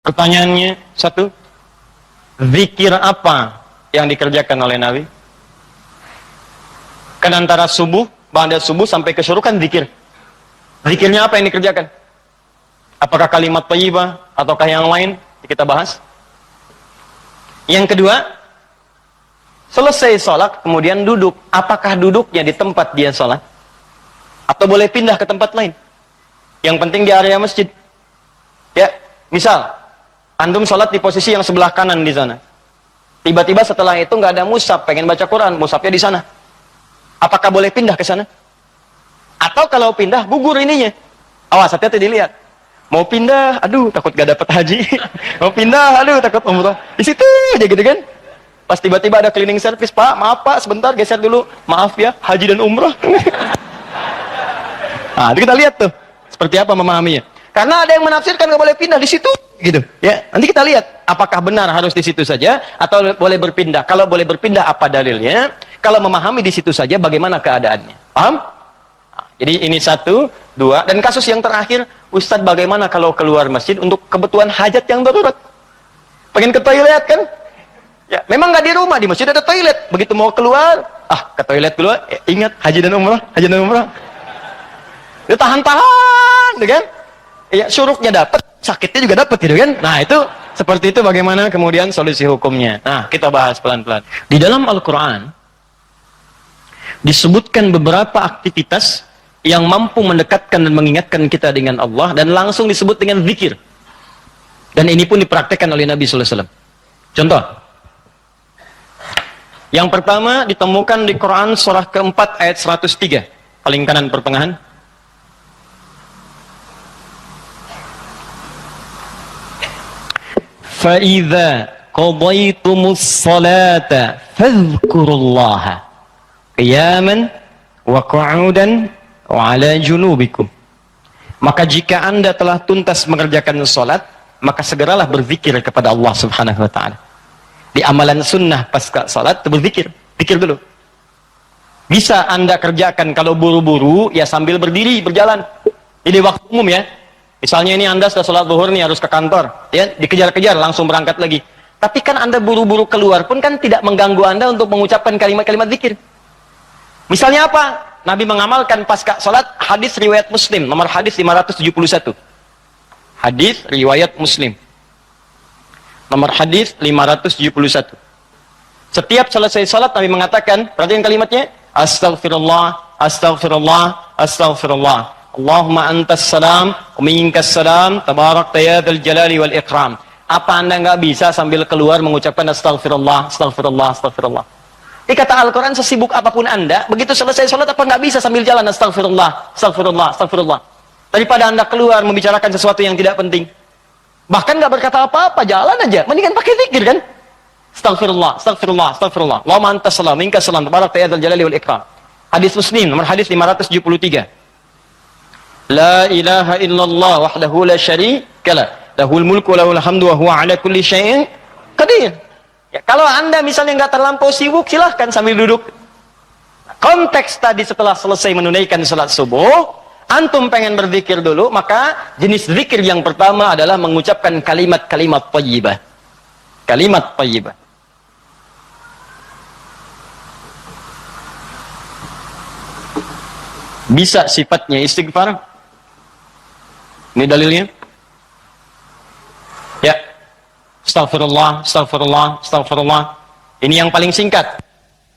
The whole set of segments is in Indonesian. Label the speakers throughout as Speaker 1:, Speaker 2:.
Speaker 1: Pertanyaannya satu, zikir apa yang dikerjakan oleh Nabi? Kan antara subuh, ba'da subuh sampai ke syuruh kan zikir. Zikirnya apa yang dikerjakan? Apakah kalimat thayyibah ataukah yang lain? Kita bahas. Yang kedua, selesai sholat kemudian duduk. Apakah duduknya di tempat dia sholat? Atau boleh pindah ke tempat lain? Yang penting di area masjid. Ya, misal antum sholat di posisi yang sebelah kanan di sana. Tiba-tiba setelah itu nggak ada mushaf, pengen baca Quran, mushafnya di sana. Apakah boleh pindah ke sana? Atau kalau pindah gugur ininya? Awas, hati-hati dilihat. Mau pindah, aduh takut gak dapat haji. Mau pindah, aduh takut umroh. Di situ aja gitu kan. Pas tiba-tiba ada cleaning service, Pak, maaf Pak, sebentar geser dulu. Maaf ya, haji dan umroh. Nah, itu kita lihat tuh seperti apa memahaminya. Karena ada yang menafsirkan gak boleh pindah di situ, gitu. Ya, nanti kita lihat apakah benar harus di situ saja atau boleh berpindah. Kalau boleh berpindah, apa dalilnya? Kalau memahami di situ saja, bagaimana keadaannya? Paham? Nah, jadi ini satu, dua, dan kasus yang terakhir, Ustadz bagaimana kalau keluar masjid untuk kebutuhan hajat yang darurat? Pengen ke toilet kan? Ya, memang nggak di rumah, di masjid ada toilet. Begitu mau keluar, ke toilet keluar, ingat haji dan umrah, haji dan umrah. Dia tahan-tahan, gitu kan? Ya, syuruknya dapat, sakitnya juga dapat, gitu kan? Nah, itu seperti itu bagaimana kemudian solusi hukumnya. Nah, kita bahas pelan-pelan. Di dalam Al-Quran disebutkan beberapa aktivitas yang mampu mendekatkan dan mengingatkan kita dengan Allah, dan langsung disebut dengan zikir. Dan ini pun dipraktekkan oleh Nabi sallallahu alaihi wasallam. Contoh. Yang pertama ditemukan di Quran surah keempat ayat 103, paling kanan pertengahan. فَإِذَا قَضَيْتُمُ الصَّلَاةَ فَاذْكُرُوا اللَّهَ قِيَامًا وَقُعُودًا وَعَلَى جُنُوبِكُمْ. Maka jika Anda telah tuntas mengerjakan salat, maka segeralah berzikir kepada Allah Subhanahu wa taala. Di amalan sunnah pasca salat berzikir, zikir dulu. Bisa Anda kerjakan kalau buru-buru ya sambil berdiri, berjalan. Ini waktu umum ya. Misalnya ini Anda sudah sholat zuhur nih, harus ke kantor, ya dikejar-kejar langsung berangkat lagi. Tapi kan Anda buru-buru keluar pun kan tidak mengganggu Anda untuk mengucapkan kalimat-kalimat zikir. Misalnya apa? Nabi mengamalkan pasca sholat hadis riwayat Muslim, nomor hadis 571. Hadis riwayat Muslim, nomor hadis 571. Setiap selesai sholat Nabi mengatakan, perhatikan kalimatnya, Astaghfirullah, Astaghfirullah, Astaghfirullah. Allahumma antas salam, minkas salam, tabarakta ya dzal jalali wal ikram. Apa Anda nggak bisa sambil keluar mengucapkan astagfirullah, astagfirullah, astagfirullah? Di kata Al-Quran, sesibuk apapun Anda, begitu selesai sholat apa nggak bisa sambil jalan astagfirullah, astagfirullah, astagfirullah? Daripada Anda keluar membicarakan sesuatu yang tidak penting. Bahkan nggak berkata apa-apa, jalan aja. Mendingan pakai zikir kan? Astagfirullah, astagfirullah, astagfirullah. Allahumma antas salam, minkas salam, tabarakta ya dzal jalali wal ikram. Hadis Muslim, nomor hadis 573. La ilaha illallah wahdahu la syarika lahul mulku wa lahul hamdu wa huwa ala kulli syai'in qadir. Ya, kalau Anda misalnya nggak terlampau sibuk, silahkan sambil duduk. Konteks tadi setelah selesai menunaikan salat subuh, antum pengen berzikir dulu, maka jenis zikir yang pertama adalah mengucapkan kalimat-kalimat thayyibah. Kalimat thayyibah. Bisa sifatnya istighfar. Ini dalilnya. Ya. Astaghfirullah, astaghfirullah, astaghfirullah. Ini yang paling singkat.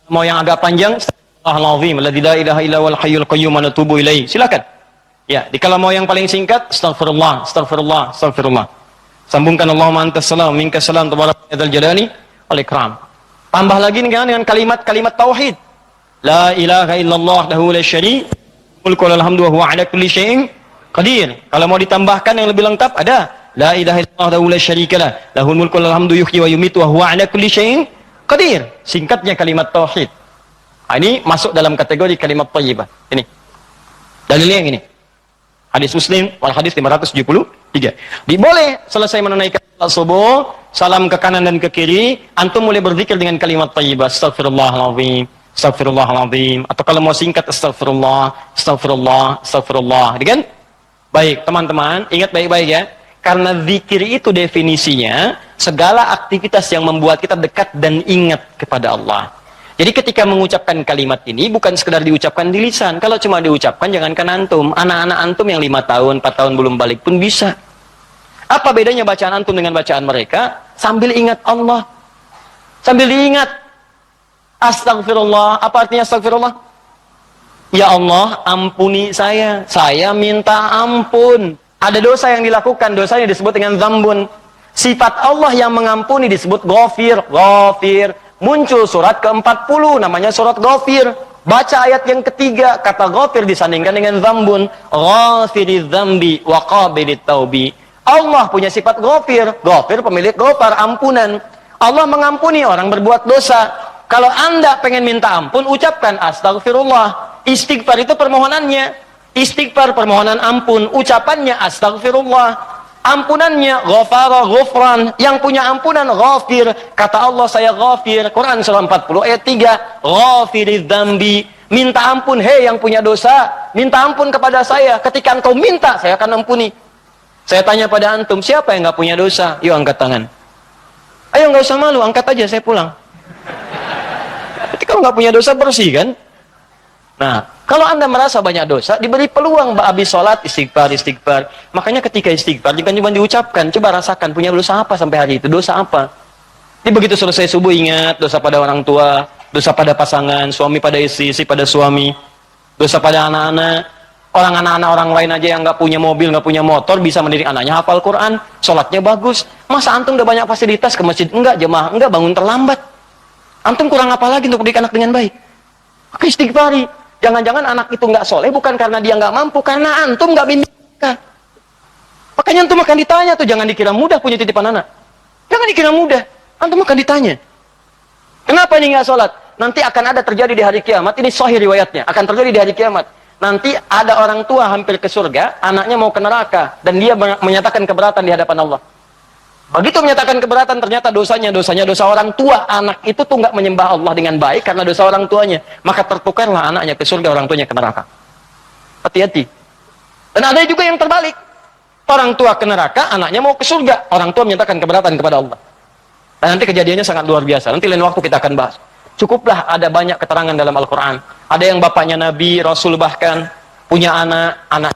Speaker 1: Mau yang agak panjang, Astaghfirullahaladzim, alladzi la ilaha illa huwal hayyul qayyum wa natubu ilaihi. Silakan. Ya, kalau mau yang paling singkat, astaghfirullah, astaghfirullah, astaghfirullah. Sambungkan Allahumma antas salam, minkas salam, tabarakta ya dzal jalali wal ikram. Tambah lagi dengan kalimat-kalimat tauhid. La ilaha illallah wahdahu la syarika mulku wa lahul hamdu wa huwa ala kulli syai'in qadir. Kalau mau ditambahkan yang lebih lengkap ada la ilaha illallah wahdahu la syarikalah lahul mulku wa lahul hamdu yuhyi wa yumiitu wa huwa ala kulli syai'in qadir. Singkatnya kalimat tauhid. Ini masuk dalam kategori kalimat thayyibah. Ini dalilnya yang ini. Hadis Muslim wal hadis 573. Diboleh selesai menunaikan salat subuh, salam ke kanan dan ke kiri, antum mulai berzikir dengan kalimat thayyibah. Astagfirullahaladzim, astagfirullahaladzim. Atau kalau mau singkat astagfirullah, astagfirullah, astagfirullah. Kan? Baik, teman-teman, ingat baik-baik ya. Karena zikir itu definisinya segala aktivitas yang membuat kita dekat dan ingat kepada Allah. Jadi ketika mengucapkan kalimat ini bukan sekedar diucapkan di lisan. Kalau cuma diucapkan jangankan antum, anak-anak antum yang 5 tahun, 4 tahun belum balik pun bisa. Apa bedanya bacaan antum dengan bacaan mereka? Sambil ingat Allah. Sambil diingat. Astagfirullah. Apa artinya astagfirullah? Ya Allah, ampuni saya. Saya minta ampun. Ada dosa yang dilakukan, dosanya disebut dengan zambun. Sifat Allah yang mengampuni disebut ghafir. Ghafir. Muncul surat ke-40, namanya surat ghafir. Baca ayat yang ketiga, kata ghafir disandingkan dengan zambun. Ghafiriz zambi wa qabilit taubi. Allah punya sifat ghafir. Ghafir pemilik ghafar, ampunan. Allah mengampuni orang berbuat dosa. Kalau Anda pengen minta ampun, ucapkan astagfirullah. Istighfar itu permohonannya. Istighfar permohonan ampun. Ucapannya astagfirullah. Ampunannya ghafara ghufran. Yang punya ampunan ghafir. Kata Allah, saya ghafir. Quran surah 40 ayat 3. Ghafiriz dzambi. Minta ampun, hei yang punya dosa, minta ampun kepada saya. Ketika engkau minta, saya akan ampuni. Saya tanya pada antum, siapa yang nggak punya dosa? Yuk angkat tangan. Ayo, nggak usah malu, angkat aja, saya pulang. Kalau nggak punya dosa, bersih kan? Nah, kalau Anda merasa banyak dosa, diberi peluang habis sholat, istighfar, istighfar. Makanya ketika istighfar, jangan cuma diucapkan. Coba rasakan, punya dosa apa sampai hari itu? Dosa apa? Jadi begitu selesai subuh, ingat dosa pada orang tua, dosa pada pasangan, suami pada istri, istri pada suami, dosa pada anak-anak. Anak-anak orang lain aja yang nggak punya mobil, nggak punya motor, bisa mendidik anaknya hafal Quran, sholatnya bagus. Masa antum udah banyak fasilitas ke masjid? Enggak, jemaah, enggak, bangun terlambat. Antum kurang apa lagi untuk mendidik anak dengan baik? Maka istighfari. Jangan-jangan anak itu nggak soleh bukan karena dia nggak mampu, karena antum nggak bimbing mereka. Makanya antum akan ditanya tuh, jangan dikira mudah punya titipan anak. Jangan dikira mudah, antum akan ditanya. Kenapa ini nggak sholat? Nanti akan ada terjadi di hari kiamat, ini sahih riwayatnya, akan terjadi di hari kiamat. Nanti ada orang tua hampir ke surga, anaknya mau ke neraka, dan dia menyatakan keberatan di hadapan Allah. Begitu menyatakan keberatan, ternyata dosanya dosa orang tua. Anak itu tuh nggak menyembah Allah dengan baik karena dosa orang tuanya. Maka tertukarlah anaknya ke surga, orang tuanya ke neraka. Hati-hati. Dan ada juga yang terbalik. Orang tua ke neraka, anaknya mau ke surga. Orang tua menyatakan keberatan kepada Allah. Dan nanti kejadiannya sangat luar biasa. Nanti lain waktu kita akan bahas. Cukuplah ada banyak keterangan dalam Al-Quran. Ada yang bapaknya Nabi, Rasul bahkan, punya anak.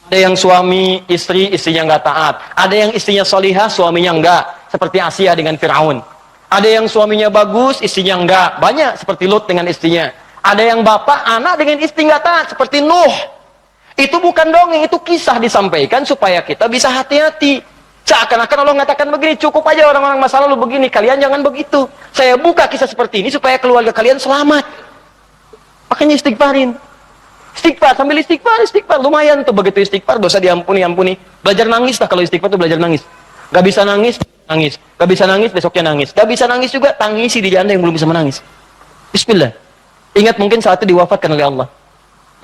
Speaker 1: Ada yang suami, istri, istrinya nggak taat. Ada yang istrinya solihah, suaminya nggak. Seperti Asia dengan Fir'aun. Ada yang suaminya bagus, istrinya nggak. Banyak seperti Lut dengan istrinya. Ada yang bapak, anak dengan istri nggak taat. Seperti Nuh. Itu bukan dongeng, itu kisah disampaikan supaya kita bisa hati-hati. Seakan-akan Allah mengatakan begini, cukup aja orang-orang masa lalu begini, kalian jangan begitu. Saya buka kisah seperti ini supaya keluarga kalian selamat. Makanya istighfarin. Istighfar, sambil istighfar, lumayan tuh begitu istighfar, dosa diampuni, ampuni. Belajar nangis lah, kalau istighfar tuh belajar nangis. Gak bisa nangis, nangis. Gak bisa nangis, besoknya nangis. Gak bisa nangis juga, tangisi diri Anda yang belum bisa menangis. Bismillah. Ingat mungkin saat itu diwafatkan oleh Allah.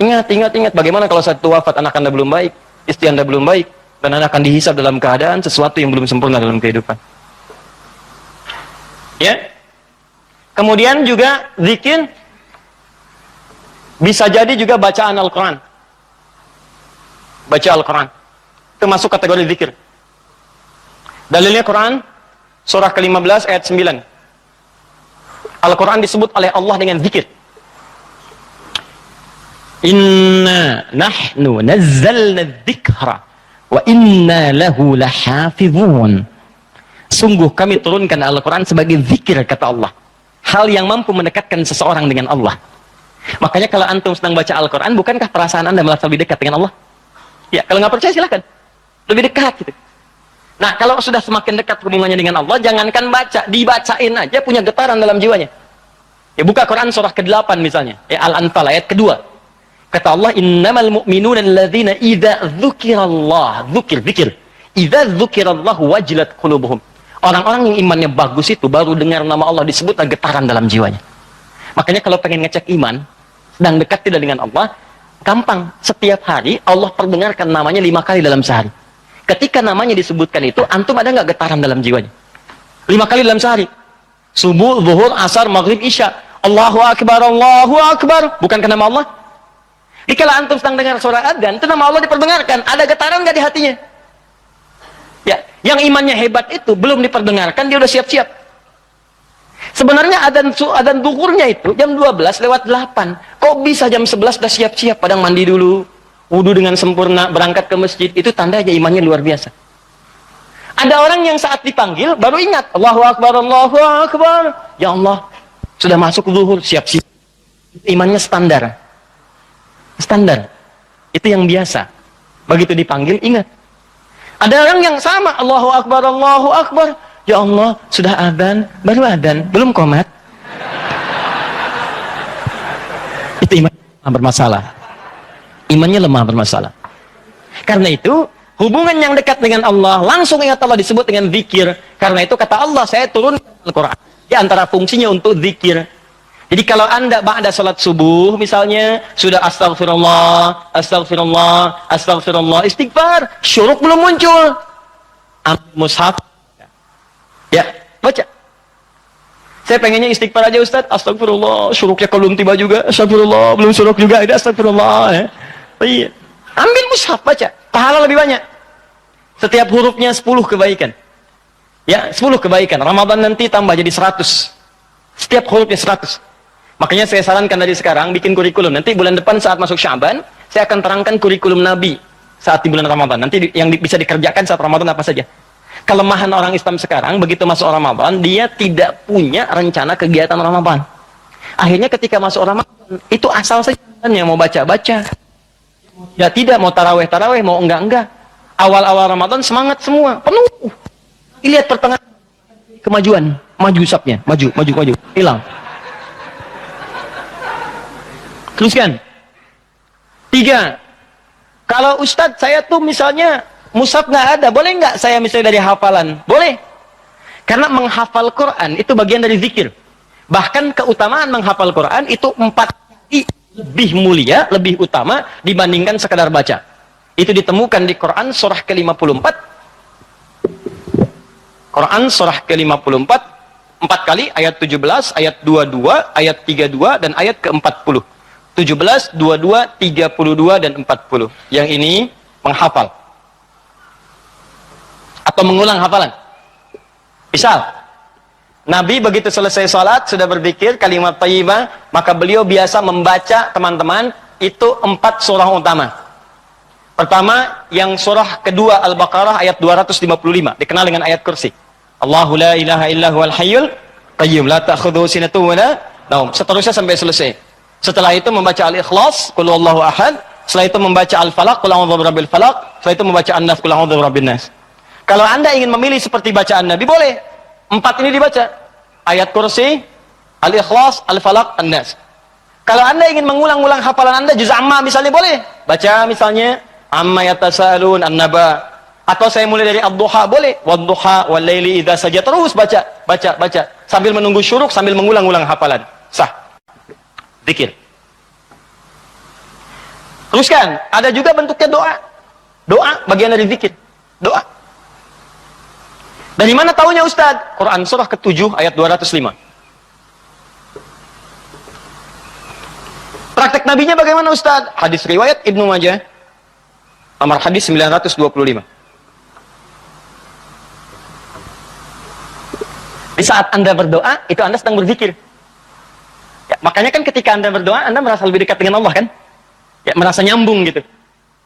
Speaker 1: Ingat. Bagaimana kalau saat itu wafat, anak Anda belum baik, istri Anda belum baik, dan Anda akan dihisab dalam keadaan sesuatu yang belum sempurna dalam kehidupan. Ya. Kemudian juga zikir bisa jadi juga bacaan Al-Quran. Baca Al-Quran itu masuk kategori zikir. Dalilnya Quran surah ke-15 ayat 9. Al-Quran disebut oleh Allah dengan zikir. Inna nahnu nazzalna dzikra wa inna lahu lahafizun. Sungguh kami turunkan Al-Quran sebagai zikir, kata Allah. Hal yang mampu mendekatkan seseorang dengan Allah. Makanya kalau antum sedang baca Al-Quran, bukankah perasaan Anda merasa lebih dekat dengan Allah? Ya, kalau nggak percaya silahkan. Lebih dekat gitu. Nah, kalau sudah semakin dekat hubungannya dengan Allah, jangankan baca, dibacain aja punya getaran dalam jiwanya. Ya, buka Quran surah ke-8 misalnya. Ya, Al-Anfal ayat kedua. Kata Allah, innamal mu'minuna alladzina idza dzukirallah, zikir. Idza dzukirallahu wajilat qulubuhum. Orang-orang yang imannya bagus itu baru dengar nama Allah disebut getaran dalam jiwanya. Makanya kalau pengen ngecek iman, sedang dekat tidak dengan Allah, gampang. Setiap hari Allah perdengarkan namanya 5 kali dalam sehari. Ketika namanya disebutkan itu, antum ada nggak getaran dalam jiwanya? 5 kali dalam sehari. Subuh, zuhur, asar, maghrib, isya. Allahu Akbar, Allahu Akbar. Bukankah nama Allah? Jika antum sedang dengar suara adzan, itu nama Allah diperdengarkan. Ada getaran nggak di hatinya? Ya, yang imannya hebat itu belum diperdengarkan dia udah siap-siap. Sebenarnya adzan zuhurnya itu jam 12:08. Kok bisa jam 11 udah siap-siap, padang mandi dulu, wudu dengan sempurna, berangkat ke masjid. Itu tanda aja imannya luar biasa. Ada orang yang saat dipanggil baru ingat, Allahu Akbar, Allahu Akbar. Ya Allah, sudah masuk zuhur, siap-siap. Imannya standar. Standar. Itu yang biasa. Begitu dipanggil ingat. Ada orang yang sama, Allahu Akbar, Allahu Akbar. Ya Allah, sudah adzan, baru adzan, belum qomat. Itu iman bermasalah. Imannya lemah bermasalah. Karena itu, hubungan yang dekat dengan Allah, langsung ingat Allah disebut dengan zikir. Karena itu kata Allah, saya turun Al-Quran. Di antara fungsinya untuk zikir. Jadi kalau anda ba'da salat subuh misalnya sudah astagfirullah, astagfirullah, astagfirullah, istighfar, syuruk belum muncul, ambil mushaf, ya baca. Saya pengennya istighfar aja Ustaz, astagfirullah, syuruknya belum tiba juga, astagfirullah, belum syuruk juga, ada astagfirullah, ya. Iya. Ambil mushaf baca, pahala lebih banyak. Setiap hurufnya 10 kebaikan. Ya, 10 kebaikan. Ramadan nanti tambah jadi 100. Setiap hurufnya 100. Makanya saya sarankan dari sekarang bikin kurikulum. Nanti bulan depan saat masuk Sya'ban, saya akan terangkan kurikulum Nabi saat di bulan Ramadan. Nanti yang bisa dikerjakan saat Ramadan apa saja. Kelemahan orang Islam sekarang begitu masuk Ramadan, dia tidak punya rencana kegiatan Ramadan. Akhirnya ketika masuk Ramadan, itu asal saja yang mau baca-baca. Ya tidak mau taraweh-taraweh, mau enggak-enggak. Awal-awal Ramadan semangat semua, penuh. Lihat pertengahan kemajuan, maju usapnya, maju, hilang. Teruskan. 3. Kalau Ustadz saya tuh misalnya mushaf nggak ada, boleh nggak saya misalnya dari hafalan? Boleh. Karena menghafal Quran itu bagian dari zikir. Bahkan keutamaan menghafal Quran itu 4 kali lebih mulia, lebih utama dibandingkan sekadar baca. Itu ditemukan di Quran surah ke-54. Quran surah ke-54 4 kali, ayat 17, ayat 22, ayat 32 dan ayat ke-40. 17, 22, 32 dan 40. Yang ini menghafal atau mengulang hafalan. Misal Nabi begitu selesai salat sudah berzikir kalimat thayyibah, maka beliau biasa membaca teman-teman itu 4 surah utama. Pertama yang surah kedua Al-Baqarah ayat 255 dikenal dengan ayat kursi. Allahu la ilaha illa huwal hayyul qayyum la ta'khudhuhu sinatun wa la naum. Seterusnya sampai selesai. Setelah itu membaca Al-Ikhlas, Qul huwallahu ahad. Setelah itu membaca Al-Falaq, Qul a'udzu birabbil falaq. Setelah itu membaca An-Nas, Qul a'udzu birabbin nas. Kalau Anda ingin memilih seperti bacaan Nabi, boleh. 4 ini dibaca. Ayat kursi, Al-Ikhlas, Al-Falaq, An-Nas. Kalau Anda ingin mengulang-ulang hafalan Anda juz amma misalnya boleh. Baca misalnya Amma yatasaalun an-naba. Atau saya mulai dari ad-duha boleh. Wad-duha wal laili idza saja, terus baca sambil menunggu syuruk, sambil mengulang-ulang hafalan. Sah. Zikir. Teruskan, ada juga bentuknya doa. Doa bagian dari zikir. Doa. Dari mana taunya Ustaz? Quran surah ke-7 ayat 205. Praktek nabinya bagaimana Ustaz? Hadis riwayat Ibnu Majah. Nomor hadis 925. Di saat Anda berdoa, itu Anda sedang berzikir. Ya, makanya kan ketika Anda berdoa, Anda merasa lebih dekat dengan Allah kan? Ya, merasa nyambung gitu.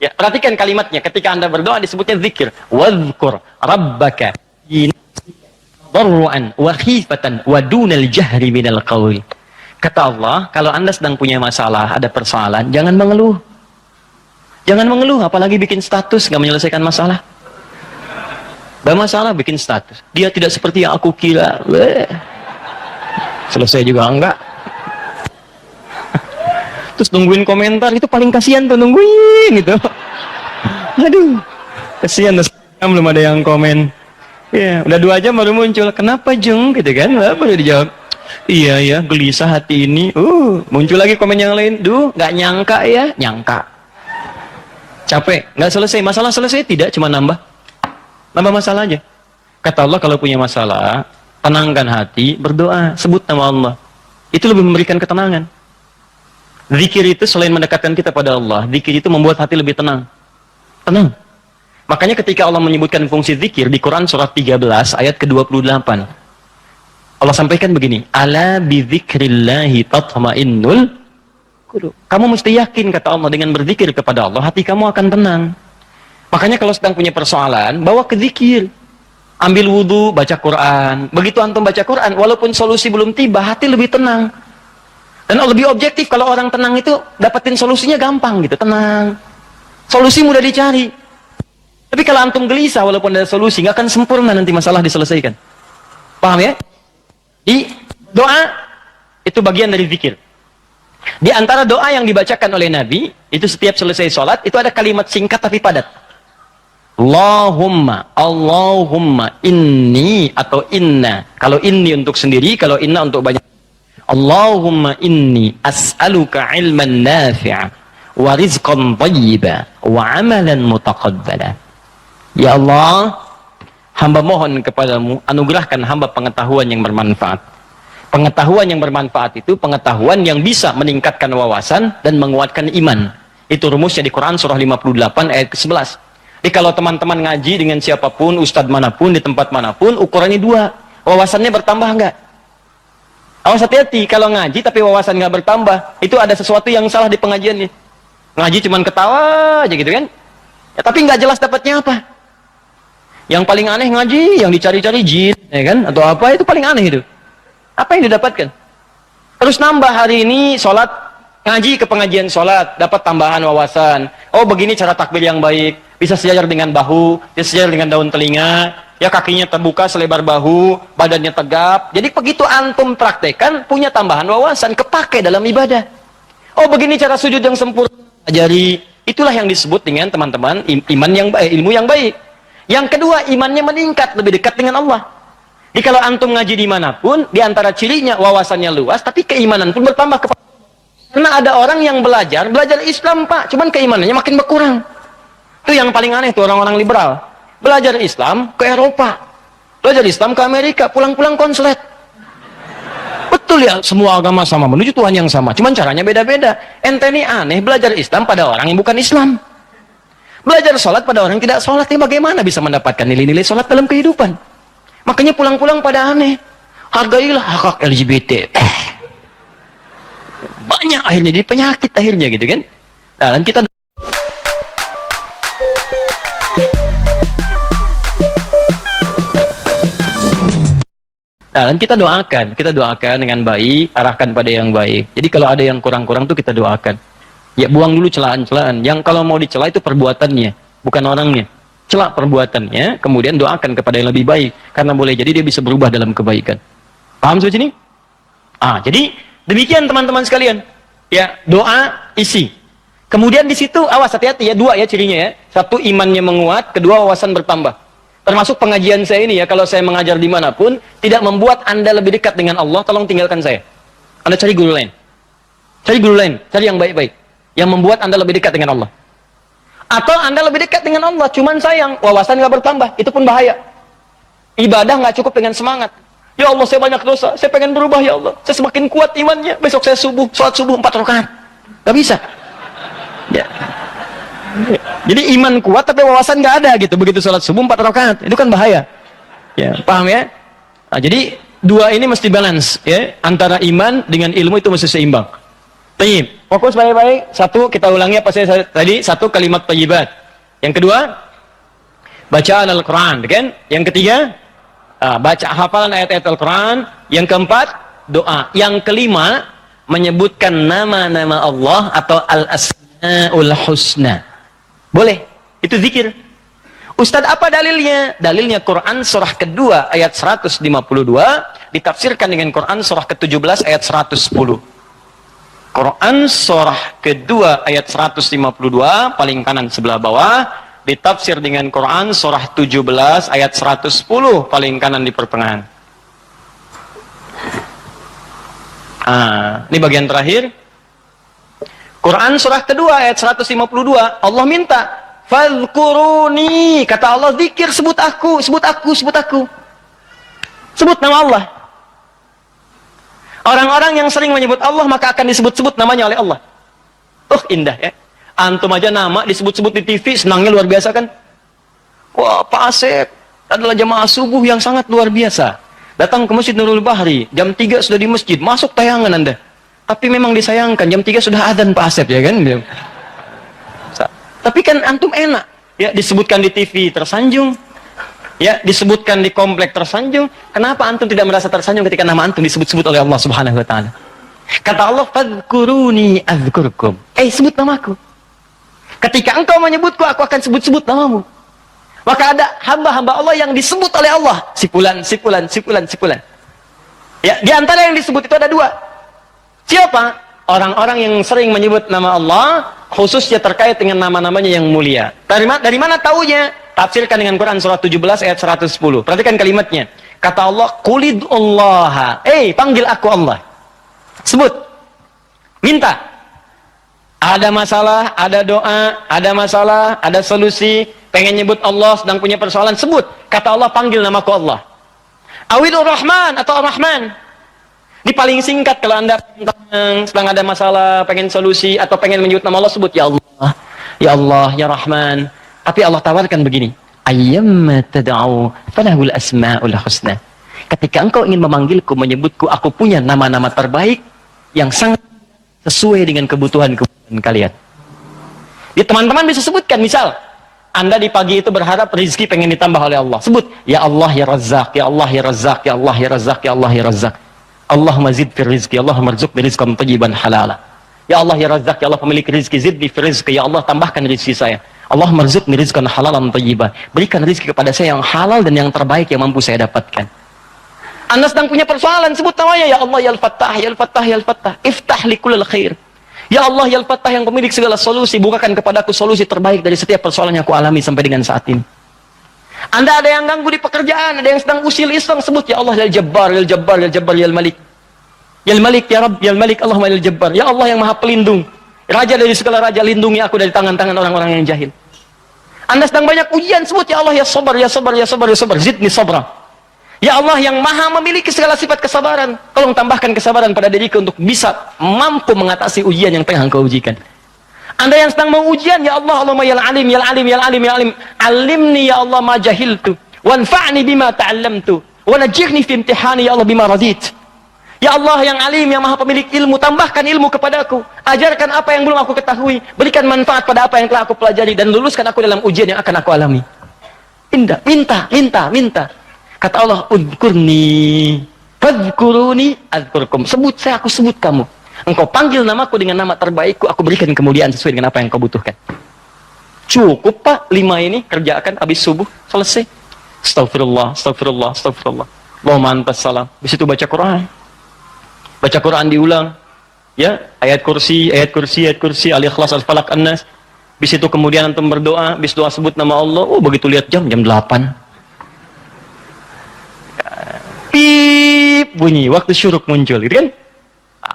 Speaker 1: Ya, perhatikan kalimatnya. Ketika Anda berdoa disebutnya zikir. Wadhkur rabbaka darru'an wa khifatan wa dunal jahri minal qawl. Kata Allah, kalau Anda sedang punya masalah, ada persoalan, jangan mengeluh. Jangan mengeluh, apalagi bikin status, nggak menyelesaikan masalah. Gak masalah bikin status. Dia tidak seperti yang aku kira. Selesai juga enggak. Terus nungguin komentar, itu paling kasihan tuh, nungguin gitu. Aduh, kasihan belum ada yang komen. Ya, udah 2 jam baru muncul. Kenapa Jung? Gitu kan, baru dijawab. Iya ya, gelisah hati ini. Muncul lagi komen yang lain. Duh, nggak nyangka ya, nyangka. Capek, nggak selesai. Masalah selesai tidak, cuma nambah masalah aja. Kata Allah, kalau punya masalah, tenangkan hati, berdoa, sebut nama Allah. Itu lebih memberikan ketenangan. Zikir itu selain mendekatkan kita pada Allah, zikir itu membuat hati lebih tenang. Tenang. Makanya ketika Allah menyebutkan fungsi zikir di Quran surat 13 ayat ke-28, Allah sampaikan begini, ala bidzikrillahi tatma'innul qulub. Kamu mesti yakin, kata Allah, dengan berzikir kepada Allah hati kamu akan tenang. Makanya kalau sedang punya persoalan, bawa ke zikir. Ambil wudhu, baca Quran. Begitu antum baca Quran, walaupun solusi belum tiba, hati lebih tenang. Dan lebih objektif, kalau orang tenang itu dapetin solusinya gampang gitu, tenang. Solusi mudah dicari. Tapi kalau antum gelisah walaupun ada solusi, nggak akan sempurna nanti masalah diselesaikan. Paham ya? Di doa itu bagian dari zikir. Di antara doa yang dibacakan oleh Nabi, itu setiap selesai sholat, itu ada kalimat singkat tapi padat. Allahumma inni atau inna. Kalau inni untuk sendiri, kalau inna untuk banyak. Allahumma inni as'aluka ilman nafi'a wa rizqan thayyiba wa amalan mutaqabbala. Ya Allah, hamba mohon kepadamu, anugerahkan hamba pengetahuan yang bermanfaat. Pengetahuan yang bermanfaat itu pengetahuan yang bisa meningkatkan wawasan dan menguatkan iman. Itu rumusnya di Quran surah 58 ayat ke-11. Jadi kalau teman-teman ngaji dengan siapapun, ustadz manapun, di tempat manapun, ukurannya dua. Wawasannya bertambah enggak? Awas hati-hati, kalau ngaji tapi wawasan nggak bertambah, itu ada sesuatu yang salah di pengajiannya. Ngaji cuman ketawa aja gitu kan? Ya, tapi nggak jelas dapatnya apa. Yang paling aneh ngaji, yang dicari-cari jin, ya kan? Atau apa, itu paling aneh itu. Apa yang didapatkan? Terus nambah hari ini sholat, ngaji ke pengajian sholat, dapat tambahan wawasan. Oh begini cara takbir yang baik, bisa sejajar dengan bahu, bisa sejajar dengan daun telinga, ya kakinya terbuka selebar bahu, badannya tegap. Jadi begitu antum praktekan, punya tambahan wawasan, kepake dalam ibadah. Oh begini cara sujud yang sempurna, ajari. Itulah yang disebut dengan teman-teman iman yang baik, ilmu yang baik. Yang kedua, imannya meningkat, lebih dekat dengan Allah. Jadi kalau antum ngaji dimanapun, di antara cirinya wawasannya luas, tapi keimanan pun bertambah kepada. Karena ada orang yang belajar Islam Pak, cuman keimanannya makin berkurang. Itu yang paling aneh tuh orang-orang liberal. Belajar Islam ke Eropa, belajar Islam ke Amerika, pulang-pulang konslet. Betul ya, semua agama sama, menuju Tuhan yang sama, cuman caranya beda-beda. Ente ini aneh, belajar Islam pada orang yang bukan Islam. Belajar sholat pada orang yang tidak sholat, ya bagaimana bisa mendapatkan nilai-nilai sholat dalam kehidupan? Makanya pulang-pulang pada aneh. Hargailah hak LGBT. Banyak akhirnya, jadi penyakit akhirnya gitu kan. Nah, dan kita kita doakan dengan baik, arahkan pada yang baik. Jadi kalau ada yang kurang-kurang tuh kita doakan. Ya buang dulu celaan-celaan. Yang kalau mau dicela itu perbuatannya, bukan orangnya. Celak perbuatannya, kemudian doakan kepada yang lebih baik. Karena boleh jadi dia bisa berubah dalam kebaikan. Paham sampai sini? Jadi demikian teman-teman sekalian. Ya, doa isi. Kemudian di situ awas hati-hati ya, dua ya cirinya ya. Satu, imannya menguat, kedua wawasan bertambah. Termasuk pengajian saya ini ya, kalau saya mengajar dimanapun, tidak membuat Anda lebih dekat dengan Allah, tolong tinggalkan saya. Anda cari guru lain. Cari guru lain, cari yang baik-baik. Yang membuat Anda lebih dekat dengan Allah. Atau Anda lebih dekat dengan Allah, cuman sayang, wawasan nggak bertambah, itu pun bahaya. Ibadah nggak cukup dengan semangat. Ya Allah, saya banyak dosa, saya pengen berubah ya Allah. Saya semakin kuat imannya, besok saya sholat subuh 4 rakaat. Nggak bisa. Ya. Jadi iman kuat tapi wawasan nggak ada gitu. Begitu sholat subuh 4 rakaat, itu kan bahaya. Ya, paham ya? Jadi dua ini mesti balance ya, antara iman dengan ilmu itu mesti seimbang. Tayyib. Fokus baik-baik. Satu, kita ulangi apa saya tadi, satu kalimat thayyibat. Yang kedua, bacaan Al-Quran, kan? Yang ketiga, baca hafalan ayat-ayat Al-Quran. Yang keempat, doa. Yang kelima, menyebutkan nama-nama Allah atau Al-Asma'ul Husna. Boleh, itu zikir. Ustadz, apa dalilnya? Dalilnya Quran surah kedua ayat 152 ditafsirkan dengan Quran surah ke-17 ayat 110. Quran surah kedua ayat 152 paling kanan sebelah bawah ditafsir dengan Quran surah 17 ayat 110 paling kanan di pertengahan. Ini bagian terakhir. Quran surah kedua ayat 152 Allah minta fadhkuruni, kata Allah, zikir, sebut aku, sebut aku, sebut aku. Sebut nama Allah. Orang-orang yang sering menyebut Allah maka akan disebut-sebut namanya oleh Allah. Indah ya. Antum aja nama disebut-sebut di TV, senangnya luar biasa kan? Wah, Pak Asep adalah jamaah subuh yang sangat luar biasa. Datang ke Masjid Nurul Bahri, jam 3 sudah di masjid, masuk tayangan Anda. Tapi memang disayangkan, jam 3 sudah adzan Pak Asep, ya kan? Tapi kan antum enak, ya disebutkan di TV tersanjung, ya disebutkan di komplek tersanjung. Kenapa antum tidak merasa tersanjung ketika nama antum disebut-sebut oleh Allah Subhanahu wa taala? Kata Allah, "Fadhkuruni adzkurkum." Sebut namaku. Ketika engkau menyebutku, aku akan sebut-sebut namamu. Maka ada hamba-hamba Allah yang disebut oleh Allah, si fulan, si fulan, si fulan, si fulan. Ya, di antara yang disebut itu ada 2. Siapa? Orang-orang yang sering menyebut nama Allah, khususnya terkait dengan nama-namanya yang mulia. Dari mana taunya? Tafsirkan dengan Quran surat 17 ayat 110. Perhatikan kalimatnya. Kata Allah, "Qulidullaha." Panggil aku Allah. Sebut. Minta. Ada masalah, ada doa, ada masalah, ada solusi, pengen nyebut Allah, sedang punya persoalan, sebut. Kata Allah, panggil namaku Allah. Awilur Rahman atau Ar-Rahman. Ini paling singkat kalau Anda sedang ada masalah, pengen solusi, atau pengen menyebut nama Allah, sebut ya Allah, ya Allah, ya Rahman. Tapi Allah tawarkan begini, ayyamma tad'u falahul asma'ul husna. Ketika engkau ingin memanggilku, menyebutku, aku punya nama-nama terbaik yang sangat sesuai dengan kebutuhan kalian. Ya, teman-teman bisa sebutkan, misal Anda di pagi itu berharap rezeki pengen ditambah oleh Allah, sebut ya Allah ya Razzaq, ya Allah ya Razzaq, ya Allah ya Razzaq, ya Allah ya Razzaq. Allahumma zid fir rizqi, Allahumma rzuqni rizqan thayyiban halala. Ya Allah ya Razzaq, ya Allah pemilik rezeki, zidni fir rizqi, ya Allah tambahkan rezeki saya. Allahumma rzuqni rizqan halalan thayyiban, berikan rezeki kepada saya yang halal dan yang terbaik yang mampu saya dapatkan. Anda sedang punya persoalan, sebut namanya, ya Allah ya Al-Fattah, ya Al-Fattah, ya Al-Fattah, iftah li kullil khair. Ya Allah ya Al-Fattah yang pemilik segala solusi, bukakan kepadaku solusi terbaik dari setiap persoalan yang aku alami sampai dengan saat ini. Anda ada yang ganggu di pekerjaan, ada yang sedang usil iseng, sebut ya Allah ya Jabbar, ya Jabbar, ya Jabbar, ya Malik. Ya Malik, ya Rabb, ya Malik, Allahumma ya Jabbar. Ya Allah yang Maha Pelindung, Raja dari segala raja, lindungi aku dari tangan-tangan orang-orang yang jahil. Anda sedang banyak ujian, sebut ya Allah ya Sabar, ya Sabar, ya Sabar, ya Sabar, zidni sabra. Ya Allah yang Maha memiliki segala sifat kesabaran, tolong tambahkan kesabaran pada diriku untuk bisa mampu mengatasi ujian yang tengah engkau ujikan. Anda yang sedang mau ujian, ya Allah, Allahumma ya Alim, ya Alim, ya Alim, ya Alim, alimni ya Allah ma jahiltu, wanfa'ni bima ta'allamtu, wa najihni fi imtihani ya Allah bima radit. Ya Allah yang Alim, yang Maha pemilik ilmu, tambahkan ilmu kepadaku, ajarkan apa yang belum aku ketahui, berikan manfaat pada apa yang telah aku pelajari, dan luluskan aku dalam ujian yang akan aku alami. Minta. Kata Allah, udkurni, fadhkuruni, adzkurkum. Sebut saya, aku sebut kamu. Engkau panggil namaku dengan nama terbaikku, aku berikan kemuliaan sesuai dengan apa yang kau butuhkan. Cukup Pak, 5 ini kerjakan habis subuh, selesai. Astagfirullah, astagfirullah, astagfirullah. Allahumma antas salam. Habis itu baca Quran. Baca Quran diulang. Ya, ayat kursi, Al-Ikhlas, Al-Falaq, An-Nas. Habis itu kemudian antum berdoa, habis doa sebut nama Allah. Begitu lihat jam 8. Pip bunyi, waktu syuruk muncul, gitu kan?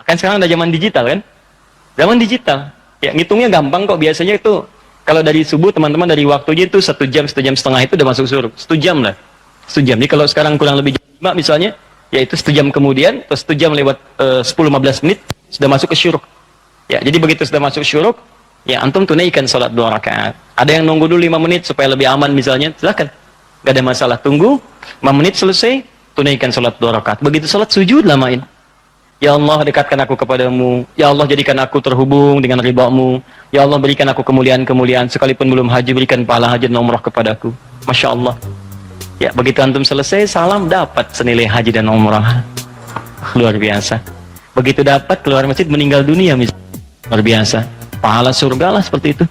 Speaker 1: Kan sekarang ada zaman digital kan? Zaman digital. Ya, ngitungnya gampang kok. Biasanya itu kalau dari subuh teman-teman dari waktunya itu 1 jam, 1 jam setengah itu udah masuk syuruk. 1 jam lah. 1 jam. Jadi kalau sekarang kurang lebih jam 5 misalnya, yaitu 1 jam kemudian, atau 1 jam lewat 10-15 menit sudah masuk ke syuruk. Ya, jadi begitu sudah masuk syuruk, ya antum tunaikan salat 2 rakaat. Ada yang nunggu dulu 5 menit supaya lebih aman misalnya, silakan. Gak ada masalah, tunggu 5 menit selesai, tunaikan salat 2 rakaat. Begitu salat sujud lamain. Ya Allah dekatkan aku kepadamu. Ya Allah jadikan aku terhubung dengan ridhamu. Ya Allah berikan aku kemuliaan-kemuliaan. Sekalipun belum haji, berikan pahala haji dan umrah kepadaku. Masya Allah. Ya begitu antum selesai, salam dapat senilai haji dan umrah. Luar biasa. Begitu dapat keluar masjid meninggal dunia misalnya. Luar biasa. Pahala surga lah seperti itu.